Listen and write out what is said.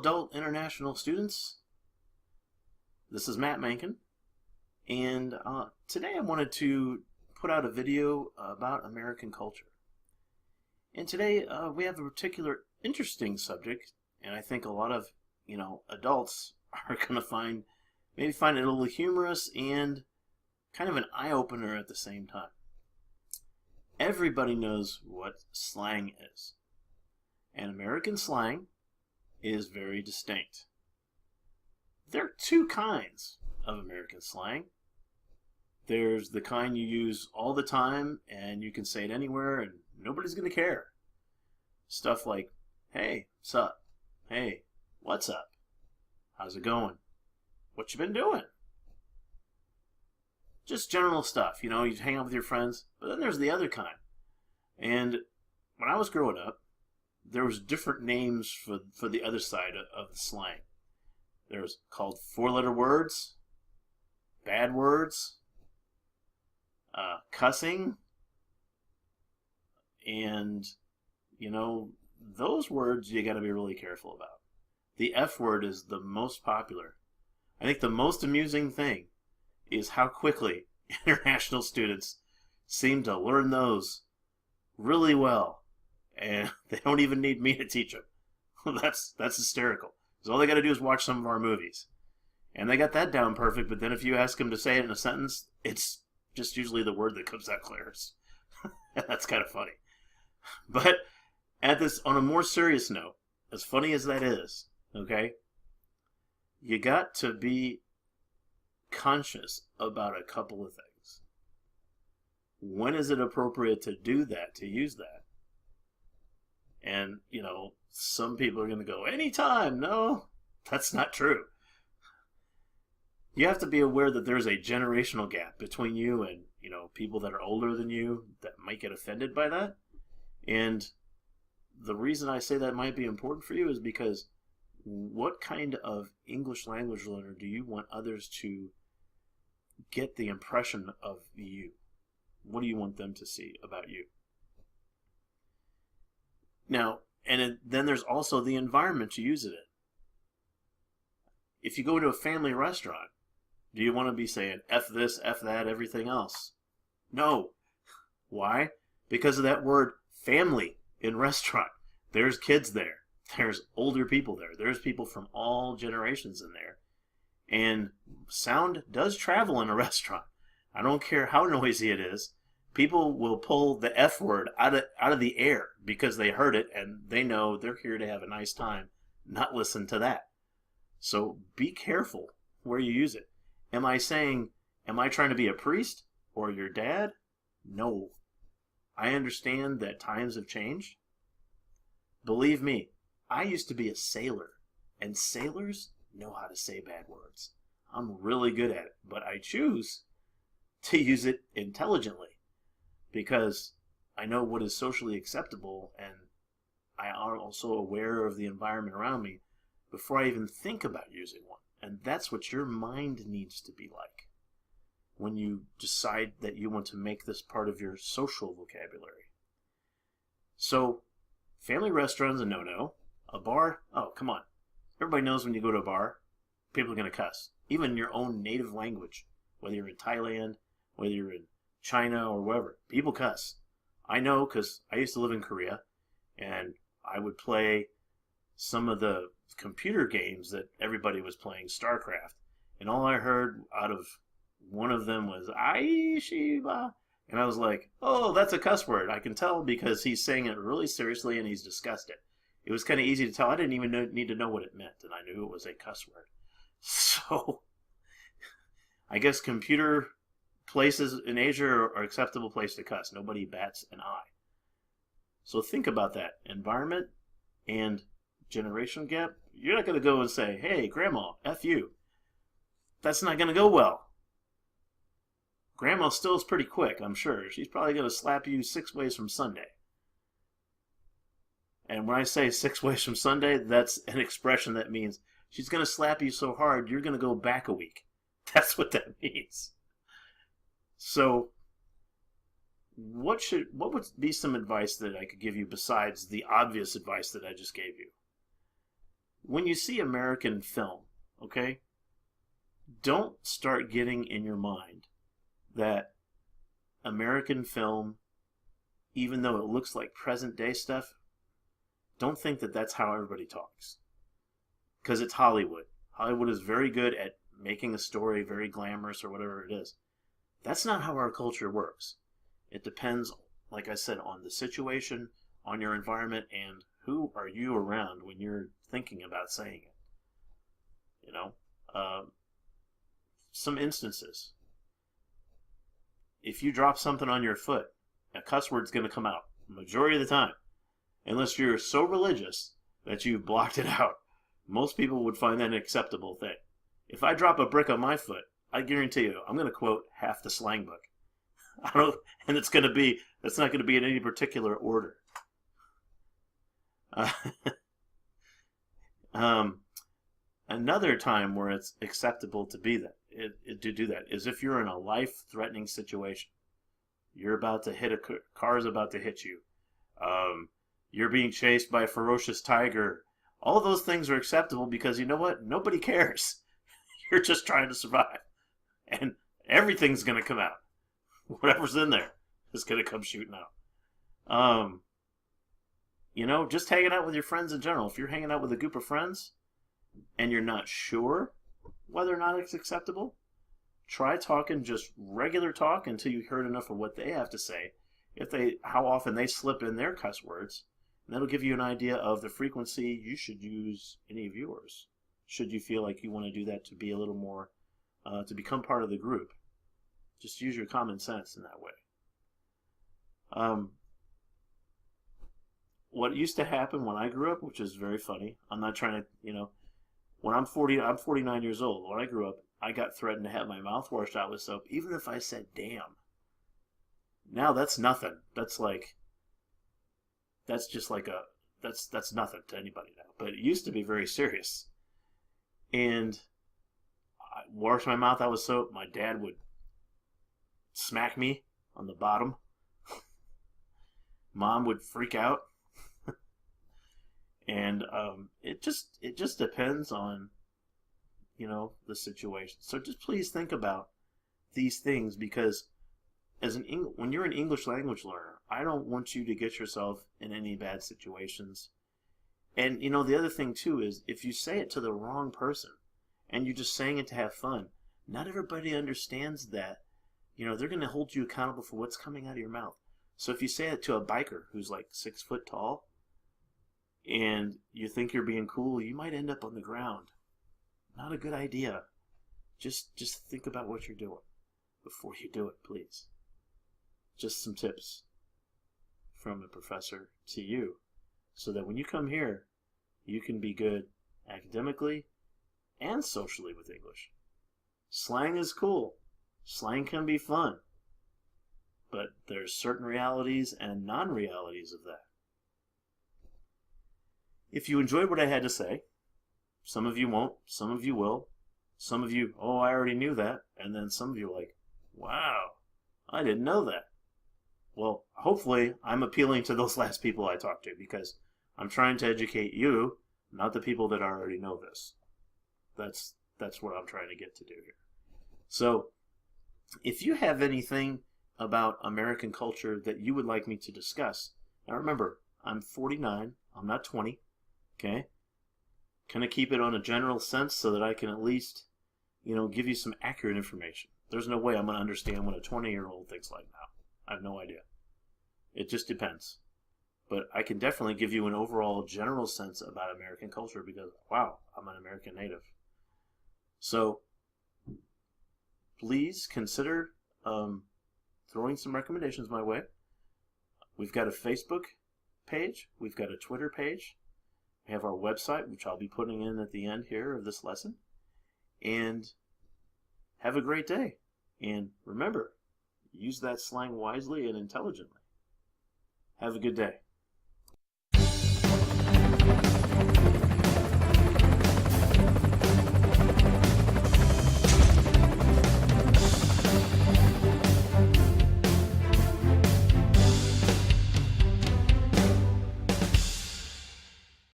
adult international students. This is Matt Mankin, and today I wanted to put out a video about American culture. And today we have a particular interesting subject, and I think a lot of adults are going to maybe find it a little humorous and kind of an eye-opener at the same time. Everybody knows what slang is, and American slang is very distinct. There are two kinds of American slang. There's the kind you use all the time and you can say it anywhere and nobody's going to care. Stuff like, hey, what's up? Hey, what's up? How's it going? What you been doing? Just general stuff, you hang out with your friends. But then there's the other kind. And when I was growing up, there was different names for the other side of the slang. There's called four-letter words, bad words, cussing, and those words you got to be really careful about. The F word is the most popular. I think the most amusing thing is how quickly international students seem to learn those really well. And they don't even need me to teach them. That's hysterical. Because all they got to do is watch some of our movies. And they got that down perfect, but then if you ask them to say it in a sentence, it's just usually the word that comes out clearest. That's kind of funny. But on a more serious note, as funny as that is, okay, you got to be conscious about a couple of things. When is it appropriate to do that, to use that? And, some people are going to go, anytime. No, that's not true. You have to be aware that there's a generational gap between you and, people that are older than you that might get offended by that. And the reason I say that might be important for you is because what kind of English language learner do you want others to get the impression of you? What do you want them to see about you? Now, then there's also the environment you use it in. If you go to a family restaurant, do you want to be saying F this, F that, everything else? No. Why? Because of that word family in restaurant. There's kids there. There's older people there. There's people from all generations in there. And sound does travel in a restaurant. I don't care how noisy it is. People will pull the F word out of the air because they heard it and they know they're here to have a nice time, not listen to that. So be careful where you use it. Am I trying to be a priest or your dad? No. I understand that times have changed. Believe me, I used to be a sailor, and sailors know how to say bad words. I'm really good at it, but I choose to use it intelligently because I know what is socially acceptable, and I am also aware of the environment around me before I even think about using one. And that's what your mind needs to be like when you decide that you want to make this part of your social vocabulary. So, family restaurant's a no-no. A bar, oh, come on. Everybody knows when you go to a bar, people are going to cuss. Even in your own native language, whether you're in Thailand, whether you're in China or wherever, people cuss. I know because I used to live in Korea, and I would play some of the computer games that everybody was playing, StarCraft, and all I heard out of one of them was "Ai Shiba," and I was like, "Oh, that's a cuss word." I can tell because he's saying it really seriously and he's disgusted. It was kind of easy to tell. I didn't even need to know what it meant, and I knew it was a cuss word. So, I guess computer places in Asia are an acceptable place to cuss. Nobody bats an eye. So think about that. Environment and generation gap. You're not going to go and say, hey, Grandma, F you. That's not going to go well. Grandma still is pretty quick, I'm sure. She's probably going to slap you 6 ways from Sunday. And when I say 6 ways from Sunday, that's an expression that means she's going to slap you so hard, you're going to go back a week. That's what that means. So, what would be some advice that I could give you besides the obvious advice that I just gave you? when you see American film, okay, don't start getting in your mind that American film, even though it looks like present day stuff, don't think that that's how everybody talks. Because it's Hollywood. Hollywood is very good at making a story very glamorous or whatever it is. That's not how our culture works. It depends, like I said, on the situation, on your environment, and who are you around when you're thinking about saying it. You know, some instances. If you drop something on your foot, a cuss word's going to come out majority of the time, unless you're so religious that you've blocked it out. Most people would find that an acceptable thing. If I drop a brick on my foot, I guarantee you, I'm going to quote half the slang book. And it's not going to be in any particular order. Another time where it's acceptable to be that, to do that, is if you're in a life-threatening situation. You're about to hit car's about to hit you. You're being chased by a ferocious tiger. All of those things are acceptable because you know what? Nobody cares. You're just trying to survive. And everything's going to come out. Whatever's in there is going to come shooting out. You know, just hanging out with your friends in general. If you're hanging out with a group of friends and you're not sure whether or not it's acceptable, try talking just regular talk until you heard enough of what they have to say. How often they slip in their cuss words, and that'll give you an idea of the frequency you should use any of yours. Should you feel like you want to do that to be a little more, to become part of the group. Just use your common sense in that way. What used to happen when I grew up, which is very funny, I'm not trying to, when I'm 49 years old. When I grew up, I got threatened to have my mouth washed out with soap, even if I said damn. Now that's nothing. That's nothing to anybody now. But it used to be very serious. And I washed my mouth out with soap. My dad would smack me on the bottom. Mom would freak out. And it just depends on, the situation. So just please think about these things, because when you're an English language learner, I don't want you to get yourself in any bad situations. And, the other thing, too, is if you say it to the wrong person and you're just saying it to have fun, not everybody understands that. They're going to hold you accountable for what's coming out of your mouth. So if you say it to a biker who's like 6 foot tall and you think you're being cool, you might end up on the ground. Not a good idea. Just think about what you're doing before you do it, please. Just some tips from a professor to you, so that when you come here, you can be good academically and socially with English. Slang is cool. Slang can be fun. But there's certain realities and non-realities of that. If you enjoyed what I had to say, some of you won't, some of you will. Some of you, oh, I already knew that. And then some of you are like, wow, I didn't know that. Well, hopefully I'm appealing to those last people I talked to, because I'm trying to educate you, not the people that already know this. That's what I'm trying to get to do here. So, if you have anything about American culture that you would like me to discuss, now remember, I'm 49, I'm not 20, okay? Kind of keep it on a general sense so that I can at least, give you some accurate information. There's no way I'm going to understand what a 20-year-old thinks like now. I have no idea. It just depends. But I can definitely give you an overall general sense about American culture because, wow, I'm an American native. So, please consider throwing some recommendations my way. We've got a Facebook page. We've got a Twitter page. We have our website, which I'll be putting in at the end here of this lesson. And have a great day. And remember, use that slang wisely and intelligently. Have a good day.